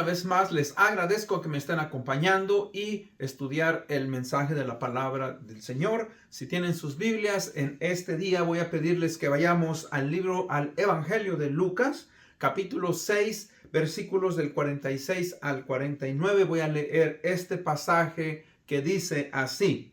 vez más les agradezco que me estén acompañando y estudiar el mensaje de la palabra del Señor. Si tienen sus Biblias, en este día voy a pedirles que vayamos al Evangelio de Lucas, capítulo 6, versículos del 46 al 49. Voy a leer este pasaje que dice así: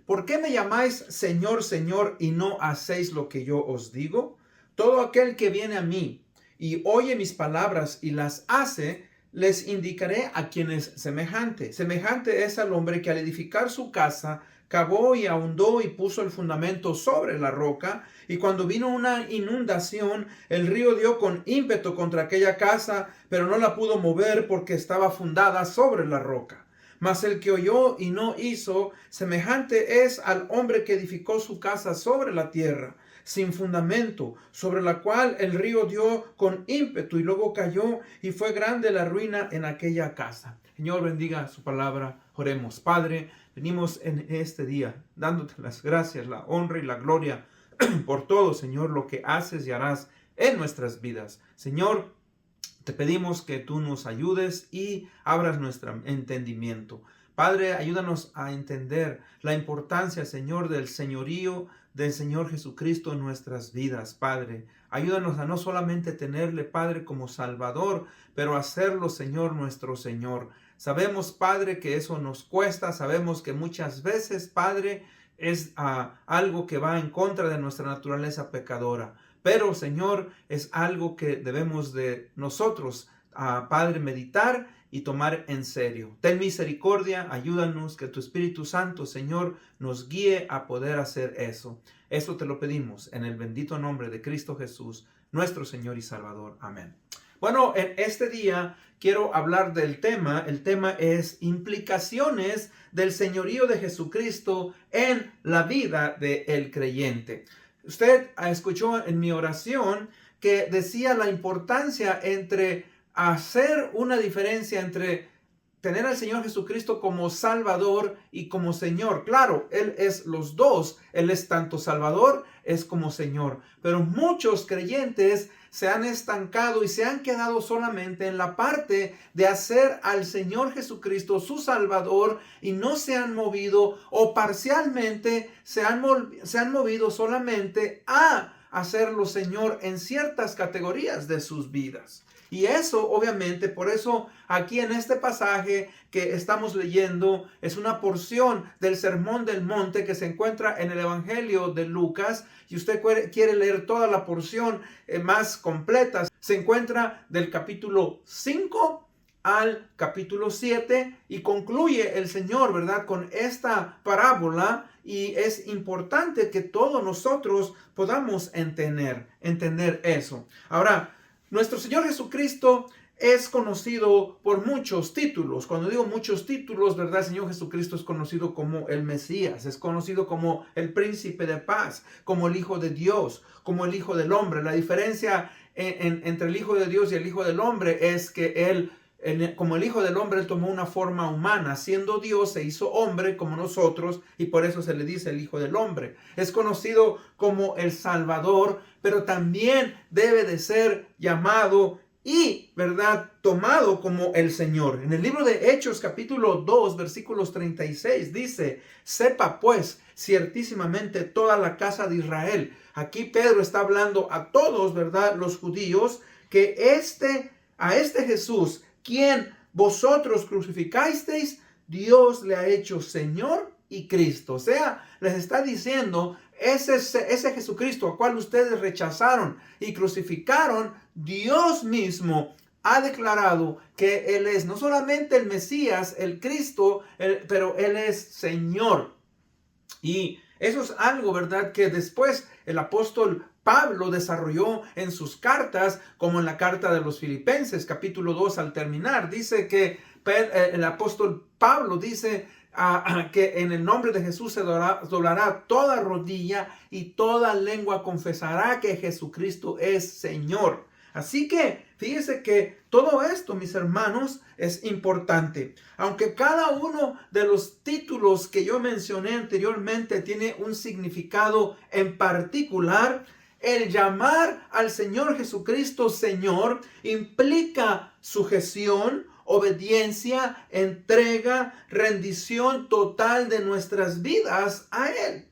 ¿Por qué me llamáis Señor, Señor, y no hacéis lo que yo os digo? Todo aquel que viene a mí y oye mis palabras y las hace, les indicaré a quién es semejante. Semejante es al hombre que al edificar su casa, cavó y ahondó y puso el fundamento sobre la roca, y cuando vino una inundación, el río dio con ímpetu contra aquella casa, pero no la pudo mover porque estaba fundada sobre la roca. Mas el que oyó y no hizo, semejante es al hombre que edificó su casa sobre la tierra, sin fundamento, sobre la cual el río dio con ímpetu y luego cayó, y fue grande la ruina en aquella casa. Señor, bendiga su palabra. Oremos. Padre, venimos en este día dándote las gracias, la honra y la gloria por todo, Señor, lo que haces y harás en nuestras vidas. Señor, te pedimos que tú nos ayudes y abras nuestro entendimiento. Padre, ayúdanos a entender la importancia, Señor, del señorío del Señor Jesucristo en nuestras vidas, Padre. Ayúdanos a no solamente tenerle, Padre, como Salvador, pero hacerlo, Señor, nuestro Señor. Sabemos, Padre, que eso nos cuesta. Sabemos que muchas veces, Padre, es algo que va en contra de nuestra naturaleza pecadora. Pero, Señor, es algo que debemos de nosotros, Padre, meditar y tomar en serio. Ten misericordia, ayúdanos, que tu Espíritu Santo, Señor, nos guíe a poder hacer eso. Eso te lo pedimos en el bendito nombre de Cristo Jesús, nuestro Señor y Salvador. Amén. Bueno, en este día quiero hablar del tema. El tema es implicaciones del señorío de Jesucristo en la vida del creyente. Usted escuchó en mi oración que decía la importancia entre hacer una diferencia entre tener al Señor Jesucristo como Salvador y como Señor. Claro, Él es los dos. Él es tanto Salvador, es como Señor. Pero muchos creyentes se han estancado y se han quedado solamente en la parte de hacer al Señor Jesucristo su Salvador, y no se han movido, o parcialmente se han movido solamente a hacerlo Señor en ciertas categorías de sus vidas. Y eso, obviamente, por eso aquí en este pasaje que estamos leyendo es una porción del Sermón del Monte que se encuentra en el Evangelio de Lucas. Si usted quiere leer toda la porción más completa, se encuentra del capítulo 5 al capítulo 7 y concluye el Señor, ¿verdad?, con esta parábola. Y es importante que todos nosotros podamos entender eso. Ahora, nuestro Señor Jesucristo es conocido por muchos títulos. Cuando digo muchos títulos, ¿verdad? El Señor Jesucristo es conocido como el Mesías, es conocido como el Príncipe de Paz, como el Hijo de Dios, como el Hijo del Hombre. La diferencia entre el Hijo de Dios y el Hijo del Hombre es que Él, como el Hijo del Hombre, Él tomó una forma humana. Siendo Dios, se hizo hombre como nosotros, y por eso se le dice el Hijo del Hombre. Es conocido como el Salvador, pero también debe de ser llamado y, ¿verdad?, tomado como el Señor. En el libro de Hechos, capítulo 2, versículos 36, dice: sepa pues ciertísimamente toda la casa de Israel. Aquí Pedro está hablando a todos, ¿verdad?, los judíos, que a este Jesús, quien vosotros crucificasteis, Dios le ha hecho Señor y Cristo. O sea, les está diciendo, ese Jesucristo al cual ustedes rechazaron y crucificaron, Dios mismo ha declarado que Él es no solamente el Mesías, el Cristo, pero Él es Señor. Y eso es algo, ¿verdad?, que después el apóstol Pablo desarrolló en sus cartas, como en la carta de los Filipenses, capítulo 2, al terminar. Dice que el apóstol Pablo dice que en el nombre de Jesús se doblará toda rodilla y toda lengua confesará que Jesucristo es Señor. Así que fíjese que todo esto, mis hermanos, es importante. Aunque cada uno de los títulos que yo mencioné anteriormente tiene un significado en particular, el llamar al Señor Jesucristo Señor implica sujeción obediencia, entrega, rendición total de nuestras vidas a Él.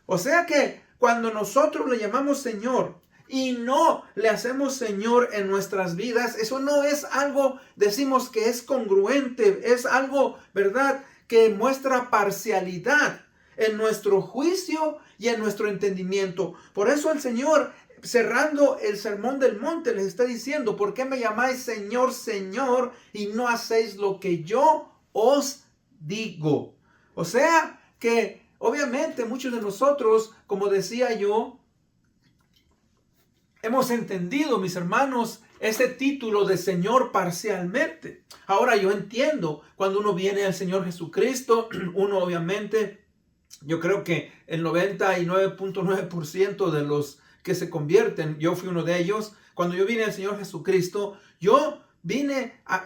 O sea que cuando nosotros le llamamos Señor y no le hacemos Señor en nuestras vidas, eso no es algo, decimos que es congruente, es algo, ¿verdad?, que muestra parcialidad en nuestro juicio y en nuestro entendimiento. Por eso el Señor, cerrando el sermón del monte, les está diciendo: ¿por qué me llamáis Señor, Señor, y no hacéis lo que yo os digo? O sea que obviamente muchos de nosotros, como decía yo, hemos entendido, mis hermanos, ese título de Señor parcialmente. Ahora yo entiendo, cuando uno viene al Señor Jesucristo, uno obviamente, yo creo que el 99.9% de los que se convierten, yo fui uno de ellos. Cuando yo vine al Señor Jesucristo, yo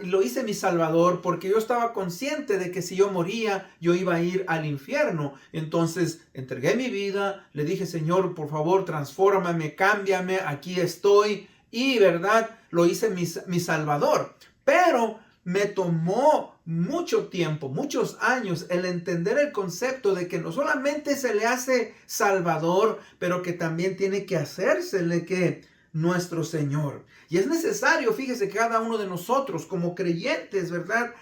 lo hice mi Salvador, porque yo estaba consciente de que si yo moría, yo iba a ir al infierno. Entonces entregué mi vida, le dije: Señor, por favor, transfórmame, cámbiame, aquí estoy. Y verdad, lo hice mi Salvador. Pero me tomó mucho tiempo, muchos años, el entender el concepto de que no solamente se le hace Salvador, pero que también tiene que hacérsele que nuestro Señor. Y es necesario, fíjese, que cada uno de nosotros como creyentes, ¿verdad?,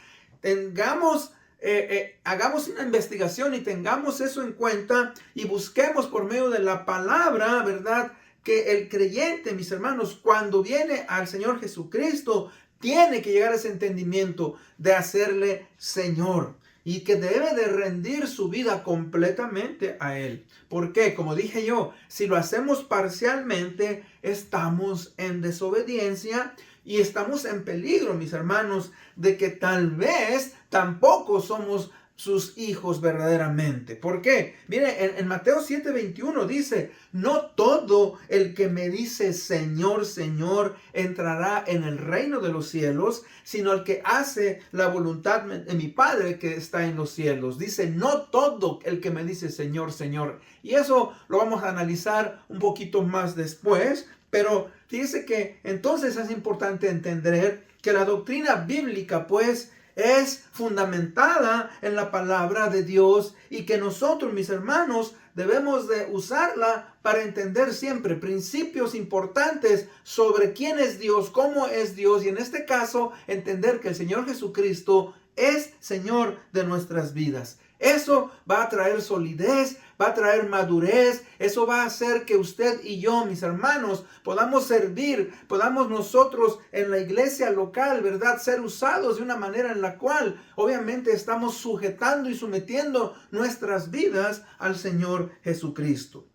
hagamos una investigación y tengamos eso en cuenta y busquemos por medio de la palabra, ¿verdad?, que el creyente, mis hermanos, cuando viene al Señor Jesucristo, tiene que llegar a ese entendimiento de hacerle Señor y que debe de rendir su vida completamente a Él. ¿Por qué? Como dije yo, si lo hacemos parcialmente, estamos en desobediencia y estamos en peligro, mis hermanos, de que tal vez tampoco somos sus hijos verdaderamente. ¿Por qué? Mire, en Mateo 7:21 dice: no todo el que me dice Señor, Señor, entrará en el reino de los cielos, sino el que hace la voluntad de mi Padre que está en los cielos. Dice: no todo el que me dice Señor, Señor. Y eso lo vamos a analizar un poquito más después. Pero fíjese que entonces es importante entender que la doctrina bíblica, pues, es fundamentada en la palabra de Dios, y que nosotros, mis hermanos, debemos de usarla para entender siempre principios importantes sobre quién es Dios, cómo es Dios, y en este caso entender que el Señor Jesucristo es Señor de nuestras vidas. Eso va a traer solidez, va a traer madurez. Eso va a hacer que usted y yo, mis hermanos, podamos servir, podamos nosotros en la iglesia local, ¿verdad?, ser usados de una manera en la cual obviamente estamos sujetando y sometiendo nuestras vidas al Señor Jesucristo.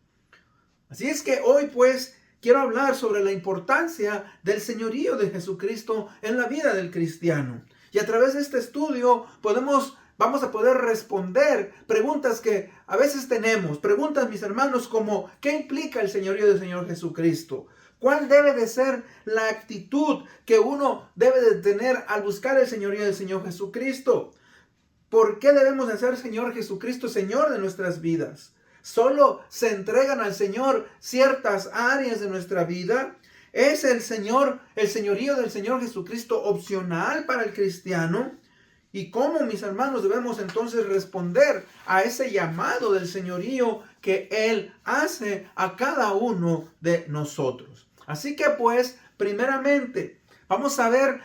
Así es que hoy, pues, quiero hablar sobre la importancia del señorío de Jesucristo en la vida del cristiano. Y a través de este estudio vamos a poder responder preguntas que a veces tenemos. Preguntas, mis hermanos, como: ¿qué implica el señorío del Señor Jesucristo? ¿Cuál debe de ser la actitud que uno debe de tener al buscar el señorío del Señor Jesucristo? ¿Por qué debemos de hacer Señor Jesucristo Señor de nuestras vidas? ¿Solo se entregan al Señor ciertas áreas de nuestra vida? ¿Es el señorío del Señor Jesucristo opcional para el cristiano? ¿Y cómo, mis hermanos, debemos entonces responder a ese llamado del señorío que Él hace a cada uno de nosotros? Así que, pues, primeramente, vamos a ver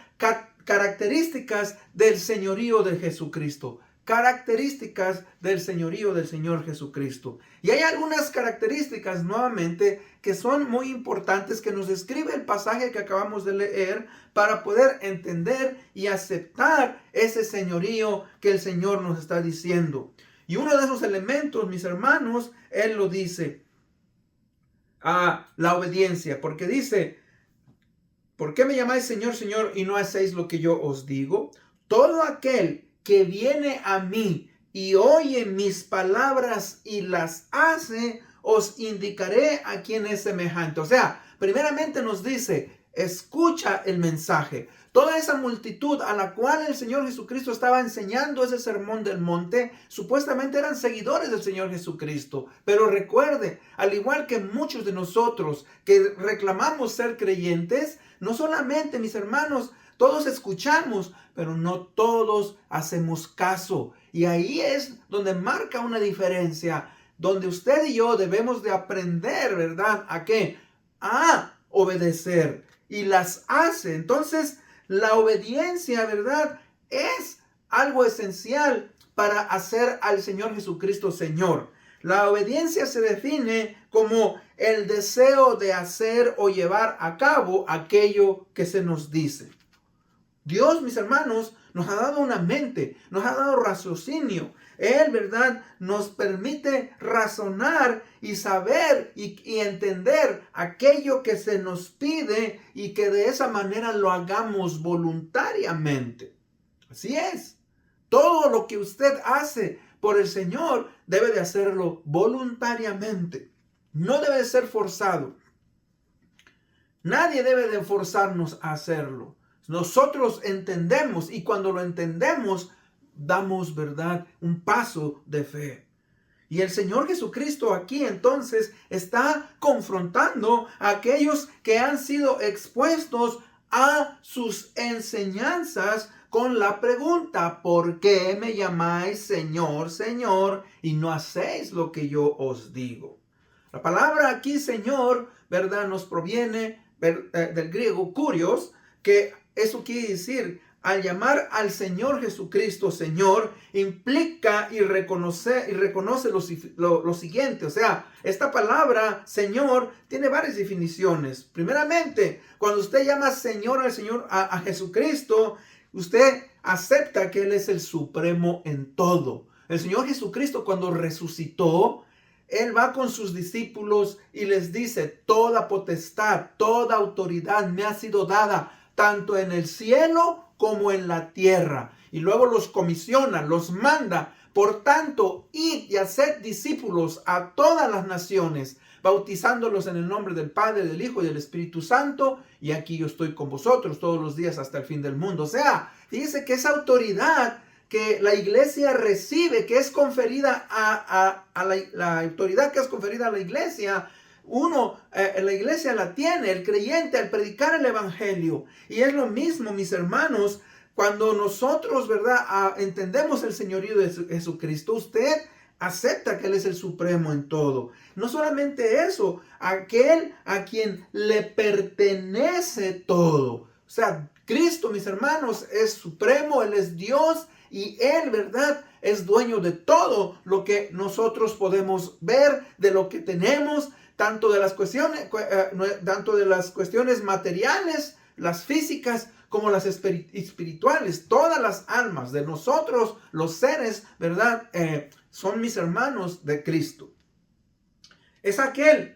características del señorío de Jesucristo. Características del señorío del Señor Jesucristo. Y hay algunas características, nuevamente, que son muy importantes, que nos describe el pasaje que acabamos de leer, para poder entender y aceptar ese señorío que el Señor nos está diciendo. Y uno de esos elementos, mis hermanos, Él lo dice: la obediencia. Porque dice: ¿por qué me llamáis Señor, Señor, y no hacéis lo que yo os digo? Todo aquel que viene a mí y oye mis palabras y las hace, os indicaré a quién es semejante. O sea, primeramente nos dice: escucha el mensaje. Toda esa multitud a la cual el Señor Jesucristo estaba enseñando ese sermón del monte, supuestamente eran seguidores del Señor Jesucristo. Pero recuerde, al igual que muchos de nosotros que reclamamos ser creyentes, no solamente, mis hermanos, Todos escuchamos, pero no todos hacemos caso. Y ahí es donde marca una diferencia, donde usted y yo debemos de aprender, ¿verdad? ¿A qué? A obedecer. Y las hace. Entonces, la obediencia, ¿verdad? Es algo esencial para hacer al Señor Jesucristo Señor. La obediencia se define como el deseo de hacer o llevar a cabo aquello que se nos dice. Dios, mis hermanos, nos ha dado una mente, nos ha dado raciocinio. Él, ¿verdad?, nos permite razonar y saber y entender aquello que se nos pide y que de esa manera lo hagamos voluntariamente. Así es. Todo lo que usted hace por el Señor debe de hacerlo voluntariamente. No debe de ser forzado. Nadie debe de forzarnos a hacerlo. Nosotros entendemos, y cuando lo entendemos, damos, ¿verdad?, un paso de fe. Y el Señor Jesucristo aquí entonces está confrontando a aquellos que han sido expuestos a sus enseñanzas con la pregunta: ¿por qué me llamáis Señor, Señor, y no hacéis lo que yo os digo? La palabra aquí, Señor, ¿verdad?, nos proviene del griego kurios, que eso quiere decir, al llamar al Señor Jesucristo Señor, implica y reconoce lo siguiente. O sea, esta palabra Señor tiene varias definiciones. Primeramente, cuando usted llama Señor a Jesucristo, usted acepta que Él es el supremo en todo. El Señor Jesucristo, cuando resucitó, Él va con sus discípulos y les dice: toda potestad, toda autoridad me ha sido dada, tanto en el cielo como en la tierra. Y luego los comisiona, los manda: por tanto, id y haced discípulos a todas las naciones, bautizándolos en el nombre del Padre, del Hijo y del Espíritu Santo, y aquí yo estoy con vosotros todos los días hasta el fin del mundo. O sea, fíjese que esa autoridad que la iglesia recibe, que es conferida la autoridad que es conferida a la iglesia, la iglesia la tiene, el creyente, al predicar el evangelio. Y es lo mismo, mis hermanos, cuando nosotros, ¿verdad?, entendemos el señorío de Jesucristo. Usted acepta que Él es el supremo en todo. No solamente eso, aquel a quien le pertenece todo. O sea, Cristo, mis hermanos, es supremo, Él es Dios, y Él, ¿verdad?, es dueño de todo lo que nosotros podemos ver, de lo que tenemos, tanto de las cuestiones materiales, las físicas, como las espirituales. Todas las almas de nosotros, los seres, ¿verdad?, son mis hermanos de Cristo. Es aquel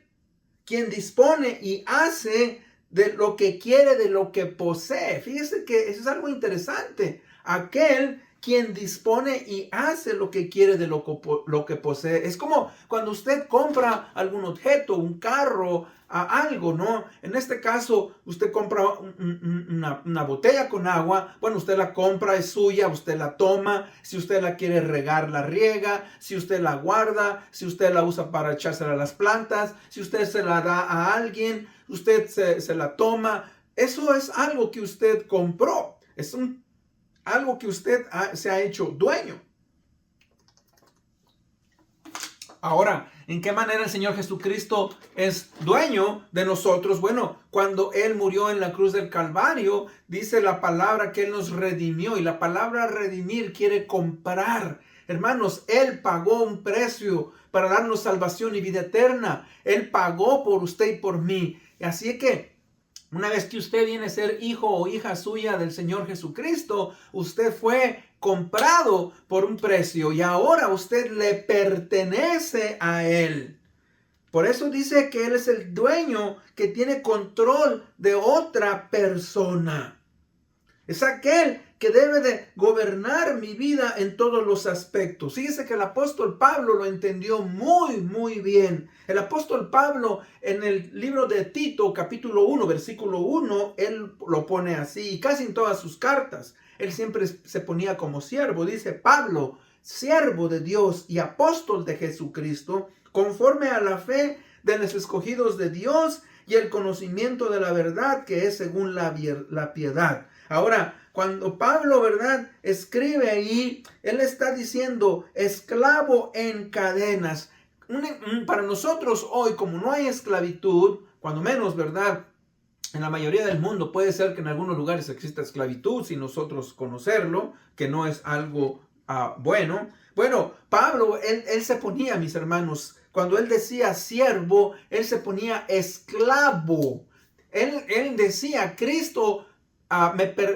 quien dispone y hace de lo que quiere, de lo que posee. Fíjese que eso es algo interesante. Aquel quien dispone y hace lo que quiere de lo que posee. Es como cuando usted compra algún objeto, un carro, algo, ¿no? En este caso, usted compra una botella con agua. Bueno, usted la compra, es suya, usted la toma. Si usted la quiere regar, la riega. Si usted la guarda, si usted la usa para echársela a las plantas, si usted se la da a alguien, usted se la toma. Eso es algo que usted compró. Es algo que usted se ha hecho dueño. Ahora, ¿en qué manera el Señor Jesucristo es dueño de nosotros? Bueno, cuando Él murió en la cruz del Calvario, dice la palabra que Él nos redimió. Y la palabra redimir quiere comprar. Hermanos, Él pagó un precio para darnos salvación y vida eterna. Él pagó por usted y por mí. Así que, una vez que usted viene a ser hijo o hija suya del Señor Jesucristo, usted fue comprado por un precio y ahora usted le pertenece a Él. Por eso dice que Él es el dueño que tiene control de otra persona. Es aquel que debe de gobernar mi vida en todos los aspectos. Fíjese que el apóstol Pablo lo entendió muy, muy bien. El apóstol Pablo en el libro de Tito, capítulo 1, versículo 1, él lo pone así, y casi en todas sus cartas. Él siempre se ponía como siervo. Dice: Pablo, siervo de Dios y apóstol de Jesucristo, conforme a la fe de los escogidos de Dios y el conocimiento de la verdad que es según la piedad. Ahora, cuando Pablo, ¿verdad?, escribe ahí, él está diciendo esclavo en cadenas. Para nosotros hoy, como no hay esclavitud, cuando menos, ¿verdad?, en la mayoría del mundo, puede ser que en algunos lugares exista esclavitud sin nosotros conocerlo, que no es algo bueno. Bueno, Pablo, él se ponía, mis hermanos, cuando él decía siervo, él se ponía esclavo. Él decía, Cristo,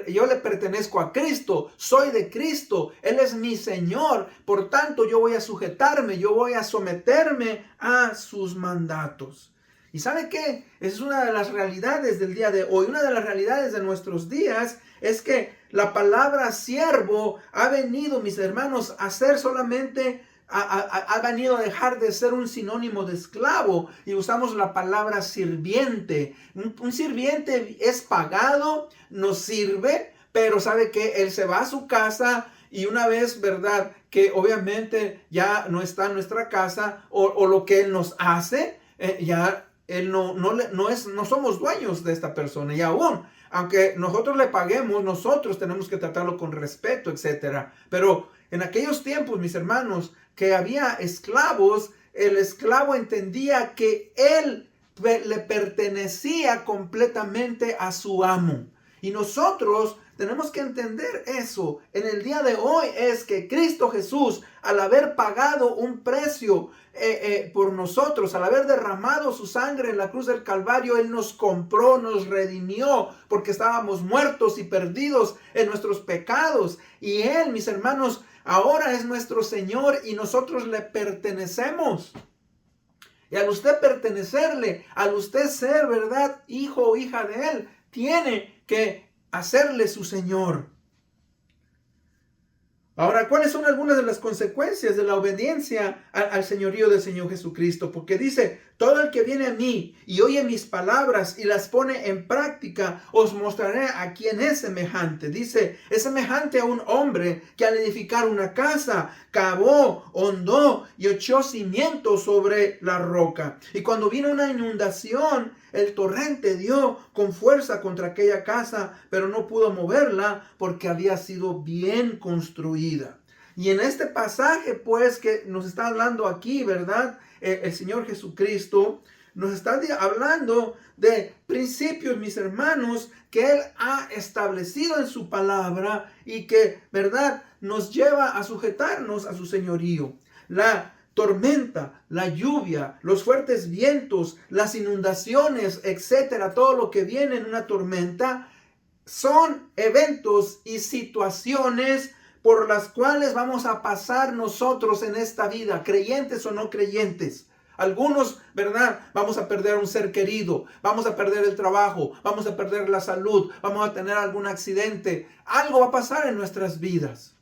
yo le pertenezco a Cristo, soy de Cristo, Él es mi Señor, por tanto yo voy a sujetarme, yo voy a someterme a sus mandatos. ¿Y sabe qué? Es una de las realidades del día de hoy. Una de las realidades de nuestros días es que la palabra siervo ha venido, mis hermanos, a ser solamente, ha venido a dejar de ser un sinónimo de esclavo. Y usamos la palabra sirviente. Un sirviente es pagado, nos sirve, pero sabe que él se va a su casa. Y una vez, ¿verdad?, que obviamente ya no está en nuestra casa, o lo que él nos hace, ya él no somos dueños de esta persona. Y aún, aunque nosotros le paguemos, nosotros tenemos que tratarlo con respeto, etc. Pero en aquellos tiempos, mis hermanos, que había esclavos, el esclavo entendía que él le pertenecía completamente a su amo. Y nosotros tenemos que entender eso en el día de hoy, es que Cristo Jesús, al haber pagado un precio por nosotros, al haber derramado su sangre en la cruz del Calvario, Él nos compró, nos redimió, porque estábamos muertos y perdidos en nuestros pecados. Y Él, mis hermanos, ahora es nuestro Señor y nosotros le pertenecemos. Y al usted pertenecerle, al usted ser, ¿verdad?, hijo o hija de Él, tiene que hacerle su Señor. Ahora, ¿cuáles son algunas de las consecuencias de la obediencia al señorío del Señor Jesucristo? Porque dice, todo el que viene a mí y oye mis palabras y las pone en práctica, os mostraré a quién es semejante. Dice, es semejante a un hombre que al edificar una casa, cavó, hondó y echó cimientos sobre la roca. Y cuando vino una inundación, el torrente dio con fuerza contra aquella casa, pero no pudo moverla porque había sido bien construida. Y en este pasaje, pues, que nos está hablando aquí, ¿verdad?, el Señor Jesucristo nos está hablando de principios, mis hermanos, que Él ha establecido en su palabra y que, ¿verdad?, nos lleva a sujetarnos a su señorío. La tormenta, la lluvia, los fuertes vientos, las inundaciones, etcétera, todo lo que viene en una tormenta, son eventos y situaciones por las cuales vamos a pasar nosotros en esta vida, creyentes o no creyentes. Algunos, ¿verdad?, vamos a perder un ser querido, vamos a perder el trabajo, vamos a perder la salud, vamos a tener algún accidente. Algo va a pasar en nuestras vidas.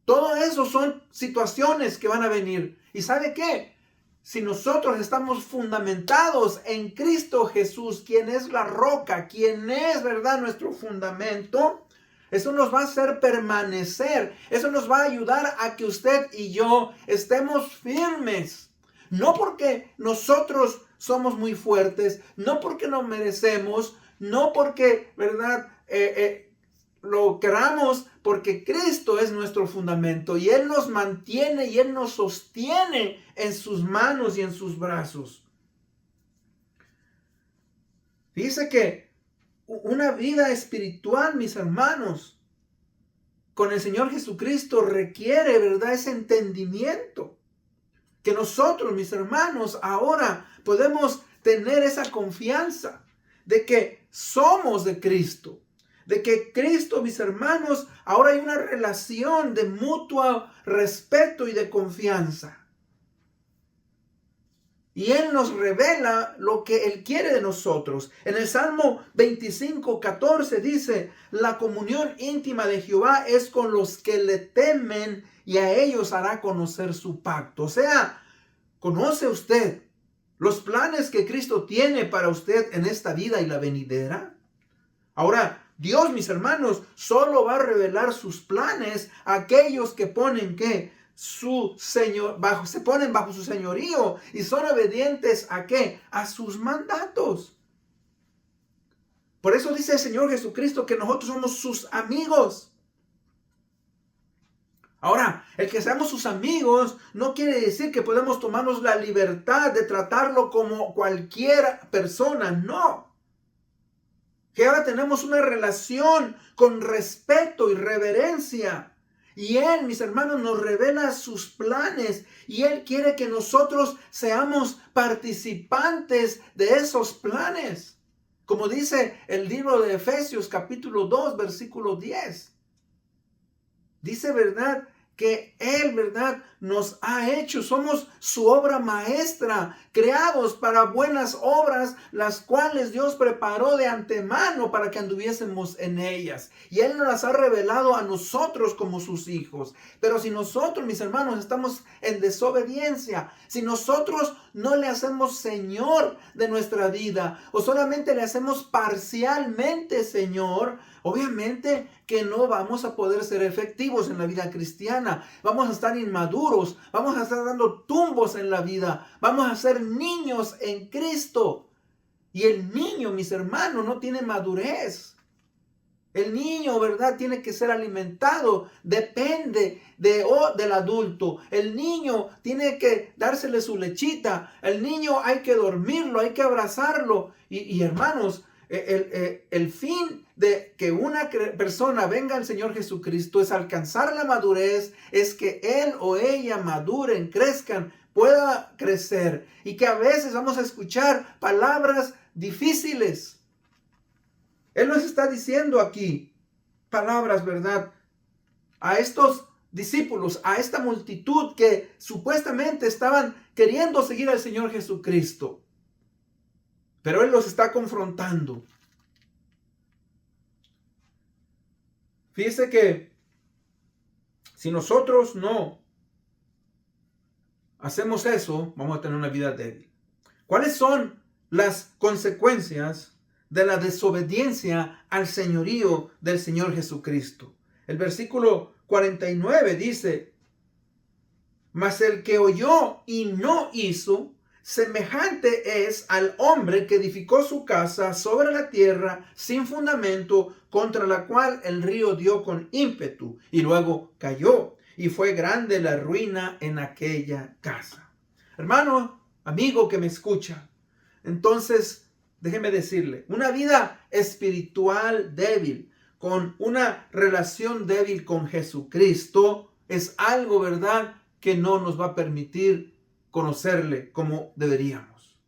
Todo eso son situaciones que van a venir. ¿Y sabe qué? Si nosotros estamos fundamentados en Cristo Jesús, quien es la roca, quien es, ¿verdad?, nuestro fundamento, eso nos va a hacer permanecer. Eso nos va a ayudar a que usted y yo estemos firmes. No porque nosotros somos muy fuertes, no porque nos merecemos, no porque, ¿verdad?, lo queramos, porque Cristo es nuestro fundamento y Él nos mantiene y Él nos sostiene en sus manos y en sus brazos. Dice que una vida espiritual, mis hermanos, con el Señor Jesucristo requiere, ¿verdad?, ese entendimiento. Que nosotros, mis hermanos, ahora podemos tener esa confianza de que somos de Cristo. De que Cristo, mis hermanos, ahora hay una relación de mutuo respeto y de confianza. Y Él nos revela lo que Él quiere de nosotros. En el Salmo 25:14 dice, la comunión íntima de Jehová es con los que le temen y a ellos hará conocer su pacto. O sea, ¿conoce usted los planes que Cristo tiene para usted en esta vida y la venidera? Ahora, Dios, mis hermanos, solo va a revelar sus planes a aquellos que ponen ¿qué? Se ponen bajo su señorío y son obedientes ¿a qué? A sus mandatos. Por eso dice el Señor Jesucristo que nosotros somos sus amigos. Ahora, el que seamos sus amigos no quiere decir que podemos tomarnos la libertad de tratarlo como cualquier persona, no. Que ahora tenemos una relación con respeto y reverencia. Y Él, mis hermanos, nos revela sus planes. Y Él quiere que nosotros seamos participantes de esos planes. Como dice el libro de Efesios capítulo 2, versículo 10. Dice, ¿verdad?, que Él, ¿verdad?, nos ha hecho. Somos su obra maestra, creados para buenas obras, las cuales Dios preparó de antemano para que anduviésemos en ellas. Y Él nos las ha revelado a nosotros como sus hijos. Pero si nosotros, mis hermanos, estamos en desobediencia, si nosotros no le hacemos Señor de nuestra vida, o solamente le hacemos parcialmente Señor, obviamente que no vamos a poder ser efectivos en la vida cristiana. Vamos a estar inmaduros, vamos a estar dando tumbos en la vida, vamos a ser niños en Cristo. Y el niño, mis hermanos, no tiene madurez. El niño, ¿verdad?, tiene que ser alimentado, depende del adulto. El niño tiene que dársele su lechita. El niño hay que dormirlo, hay que abrazarlo. Y hermanos, el fin de que una persona venga al Señor Jesucristo es alcanzar la madurez, es que él o ella maduren, crezcan, pueda crecer. Y que a veces vamos a escuchar palabras difíciles. Él nos está diciendo aquí palabras, ¿verdad?, a estos discípulos, a esta multitud que supuestamente estaban queriendo seguir al Señor Jesucristo. Pero Él los está confrontando. Fíjese que si nosotros no hacemos eso, vamos a tener una vida débil. ¿Cuáles son las consecuencias de la desobediencia al señorío del Señor Jesucristo? El versículo 49 dice: mas el que oyó y no hizo, semejante es al hombre que edificó su casa sobre la tierra sin fundamento, contra la cual el río dio con ímpetu y luego cayó, y fue grande la ruina en aquella casa. Hermano, amigo que me escucha, entonces déjeme decirle, una vida espiritual débil, con una relación débil con Jesucristo, es algo, ¿verdad?, que no nos va a permitir conocerle como deberíamos.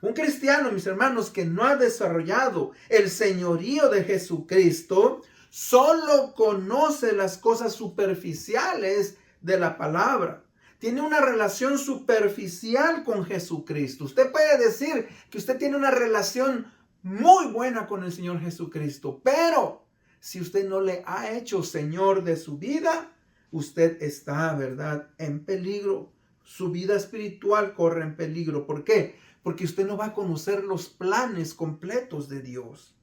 Un cristiano, mis hermanos, que no ha desarrollado el señorío de Jesucristo, solo conoce las cosas superficiales de la palabra. Tiene una relación superficial con Jesucristo. Usted puede decir que usted tiene una relación muy buena con el Señor Jesucristo, pero si usted no le ha hecho Señor de su vida, usted está, ¿verdad?, en peligro. Su vida espiritual corre en peligro. ¿Por qué? Porque usted no va a conocer los planes completos de Dios.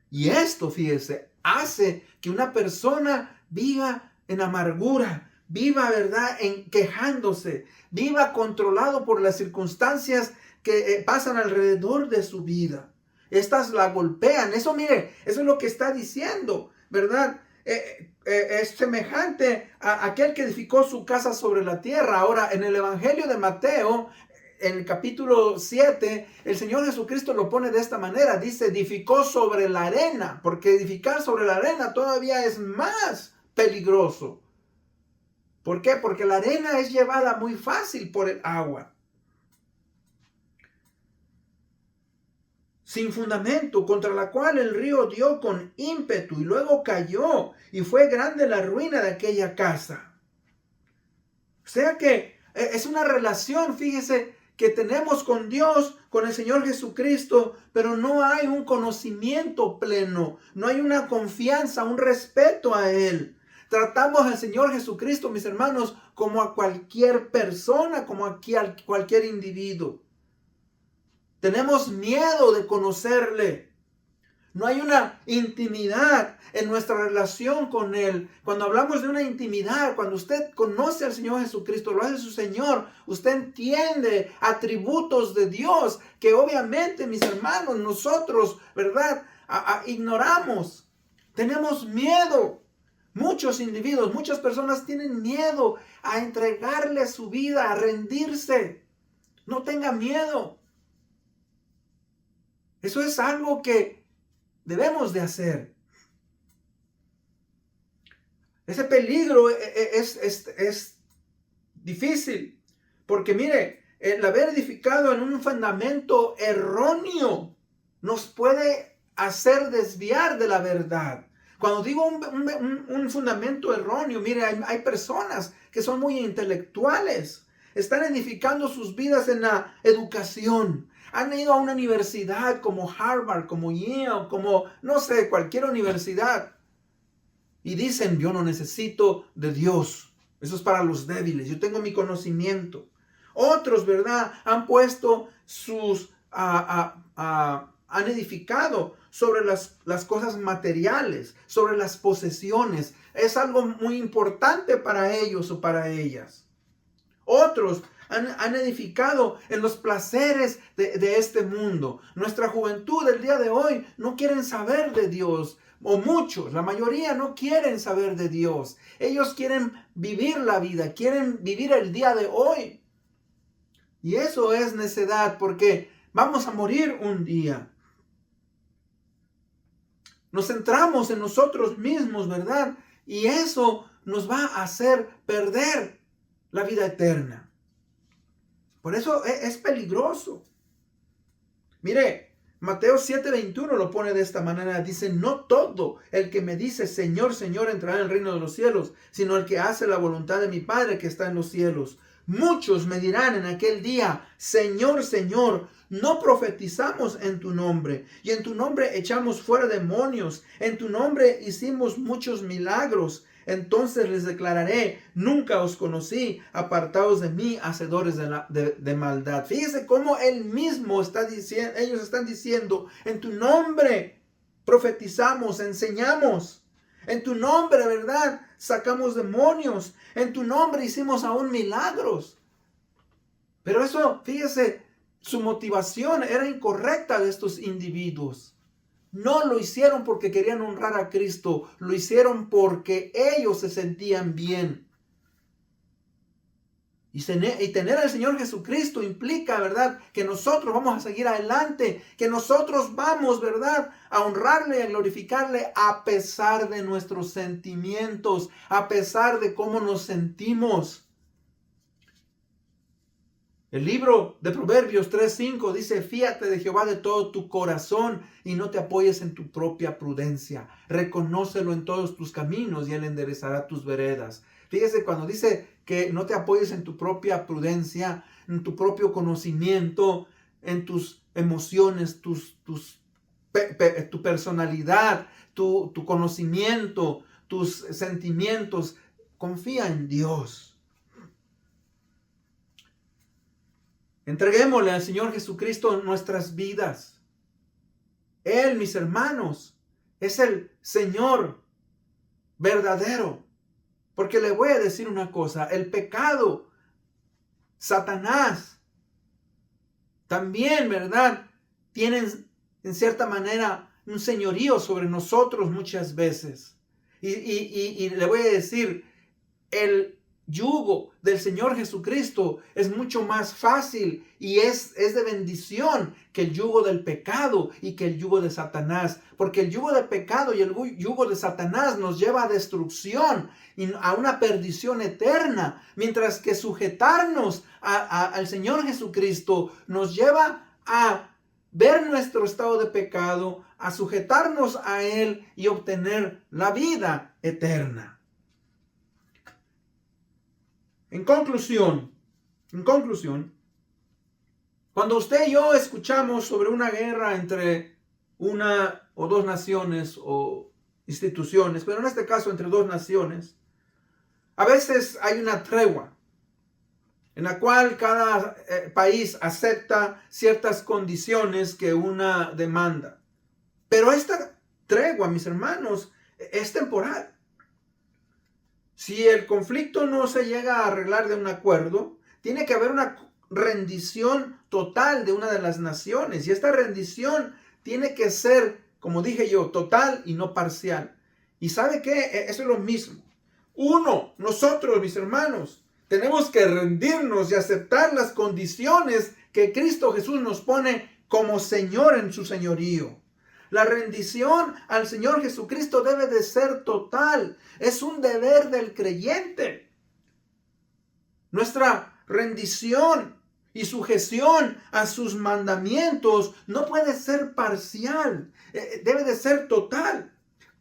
Y esto, fíjese, hace que una persona viva en amargura, viva, ¿verdad?, en quejándose, viva controlado por las circunstancias que pasan alrededor de su vida. Estas la golpean. Eso, mire, eso es lo que está diciendo, ¿verdad? Es semejante a aquel que edificó su casa sobre la tierra. Ahora, en el Evangelio de Mateo, en el capítulo 7, el Señor Jesucristo lo pone de esta manera. Dice, edificó sobre la arena, porque edificar sobre la arena todavía es más peligroso. ¿Por qué? Porque la arena es llevada muy fácil por el agua. Sin fundamento, contra la cual el río dio con ímpetu y luego cayó, y fue grande la ruina de aquella casa. O sea que es una relación, fíjese, que tenemos con Dios, con el Señor Jesucristo, pero no hay un conocimiento pleno, no hay una confianza, un respeto a Él. Tratamos al Señor Jesucristo, mis hermanos, como a cualquier persona, como a cualquier individuo. Tenemos miedo de conocerle. No hay una intimidad en nuestra relación con Él. Cuando hablamos de una intimidad, cuando usted conoce al Señor Jesucristo, lo hace su Señor, usted entiende atributos de Dios que obviamente, mis hermanos, nosotros, ¿verdad? Ignoramos. Tenemos miedo. Muchos individuos, muchas personas tienen miedo a entregarle su vida, a rendirse. No tenga miedo. Eso es algo que debemos de hacer. Ese peligro es difícil. Porque mire, el haber edificado en un fundamento erróneo nos puede hacer desviar de la verdad. Cuando digo un fundamento erróneo, mire, hay personas que son muy intelectuales. Están edificando sus vidas en la educación. Han ido a una universidad como Harvard, como Yale, como, no sé, cualquier universidad. Y dicen, yo no necesito de Dios. Eso es para los débiles. Yo tengo mi conocimiento. Otros, ¿verdad? Han puesto han edificado sobre las cosas materiales, sobre las posesiones. Es algo muy importante para ellos o para ellas. Otros han edificado en los placeres de este mundo. Nuestra juventud del día de hoy no quieren saber de Dios. O muchos, la mayoría no quieren saber de Dios. Ellos quieren vivir la vida, quieren vivir el día de hoy. Y eso es necedad porque vamos a morir un día. Nos centramos en nosotros mismos, ¿verdad? Y eso nos va a hacer perder la vida eterna. Por eso es peligroso. Mire, Mateo 7:21 lo pone de esta manera. Dice, no todo el que me dice Señor, Señor entrará en el reino de los cielos, sino el que hace la voluntad de mi Padre que está en los cielos. Muchos me dirán en aquel día, Señor, Señor, no profetizamos en tu nombre, y en tu nombre echamos fuera demonios, en tu nombre hicimos muchos milagros. Entonces les declararé, nunca os conocí, apartados de mí, hacedores de maldad. Fíjese cómo él mismo está diciendo, ellos están diciendo, en tu nombre profetizamos, enseñamos. En tu nombre, ¿verdad? Sacamos demonios. En tu nombre hicimos aún milagros. Pero eso, fíjese, su motivación era incorrecta de estos individuos. No lo hicieron porque querían honrar a Cristo. Lo hicieron porque ellos se sentían bien. Y tener al Señor Jesucristo implica, ¿verdad?, que nosotros vamos a seguir adelante, que nosotros vamos, ¿verdad?, a honrarle y a glorificarle a pesar de nuestros sentimientos, a pesar de cómo nos sentimos. El libro de Proverbios 3:5 dice, fíate de Jehová de todo tu corazón y no te apoyes en tu propia prudencia. Reconócelo en todos tus caminos y Él enderezará tus veredas. Fíjese, cuando dice que no te apoyes en tu propia prudencia, en tu propio conocimiento, en tus emociones, tu personalidad, tu conocimiento, tus sentimientos, confía en Dios. Entreguémosle al Señor Jesucristo nuestras vidas. Él, mis hermanos, es el Señor verdadero. Porque le voy a decir una cosa, el pecado, Satanás, también, ¿verdad?, tienen en cierta manera un señorío sobre nosotros muchas veces. Y le voy a decir, el yugo del Señor Jesucristo es mucho más fácil y es de bendición que el yugo del pecado y que el yugo de Satanás, porque el yugo del pecado y el yugo de Satanás nos lleva a destrucción y a una perdición eterna, mientras que sujetarnos al Señor Jesucristo nos lleva a ver nuestro estado de pecado, a sujetarnos a Él y obtener la vida eterna. En conclusión, cuando usted y yo escuchamos sobre una guerra entre una o dos naciones o instituciones, pero en este caso entre dos naciones, a veces hay una tregua en la cual cada país acepta ciertas condiciones que una demanda. Pero esta tregua, mis hermanos, es temporal. Si el conflicto no se llega a arreglar de un acuerdo, tiene que haber una rendición total de una de las naciones. Y esta rendición tiene que ser, como dije yo, total y no parcial. ¿Y sabe qué? Eso es lo mismo. Nosotros, mis hermanos, tenemos que rendirnos y aceptar las condiciones que Cristo Jesús nos pone como Señor en su señorío. La rendición al Señor Jesucristo debe de ser total. Es un deber del creyente. Nuestra rendición y sujeción a sus mandamientos no puede ser parcial. Debe de ser total.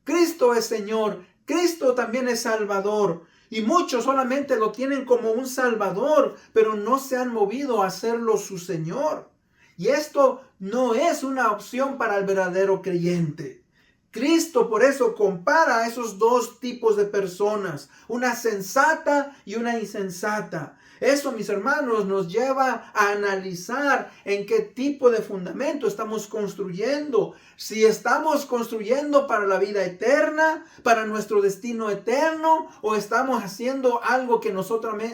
Cristo es Señor. Cristo también es Salvador. Y muchos solamente lo tienen como un Salvador, pero no se han movido a hacerlo su Señor. Y esto no es una opción para el verdadero creyente. Cristo por eso compara a esos dos tipos de personas, una sensata y una insensata. Eso, mis hermanos, nos lleva a analizar en qué tipo de fundamento estamos construyendo. Si estamos construyendo para la vida eterna, para nuestro destino eterno, o estamos haciendo algo que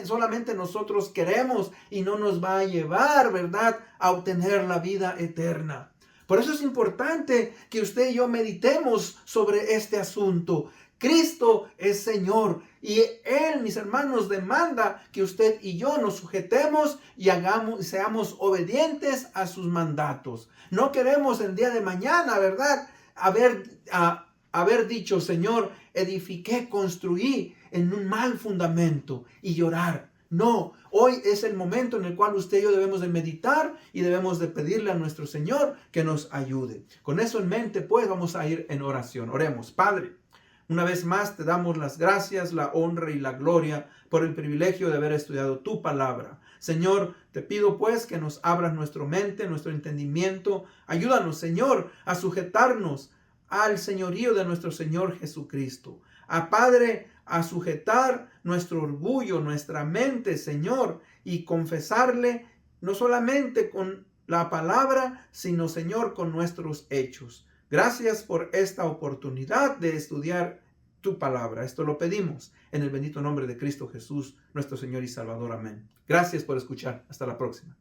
solamente nosotros queremos y no nos va a llevar, ¿verdad?, a obtener la vida eterna. Por eso es importante que usted y yo meditemos sobre este asunto. Cristo es Señor y Él, mis hermanos, demanda que usted y yo nos sujetemos y seamos obedientes a sus mandatos. No queremos el día de mañana, ¿verdad?, haber dicho, Señor, edifiqué, construí en un mal fundamento y llorar. No, hoy es el momento en el cual usted y yo debemos de meditar y debemos de pedirle a nuestro Señor que nos ayude. Con eso en mente, pues vamos a ir en oración. Oremos. Padre, una vez más te damos las gracias, la honra y la gloria por el privilegio de haber estudiado tu palabra. Señor, te pido pues que nos abras nuestra mente, nuestro entendimiento. Ayúdanos, Señor, a sujetarnos al señorío de nuestro Señor Jesucristo. Padre, a sujetar nuestro orgullo, nuestra mente, Señor, y confesarle no solamente con la palabra, sino, Señor, con nuestros hechos. Gracias por esta oportunidad de estudiar tu palabra. Esto lo pedimos en el bendito nombre de Cristo Jesús, nuestro Señor y Salvador. Amén. Gracias por escuchar. Hasta la próxima.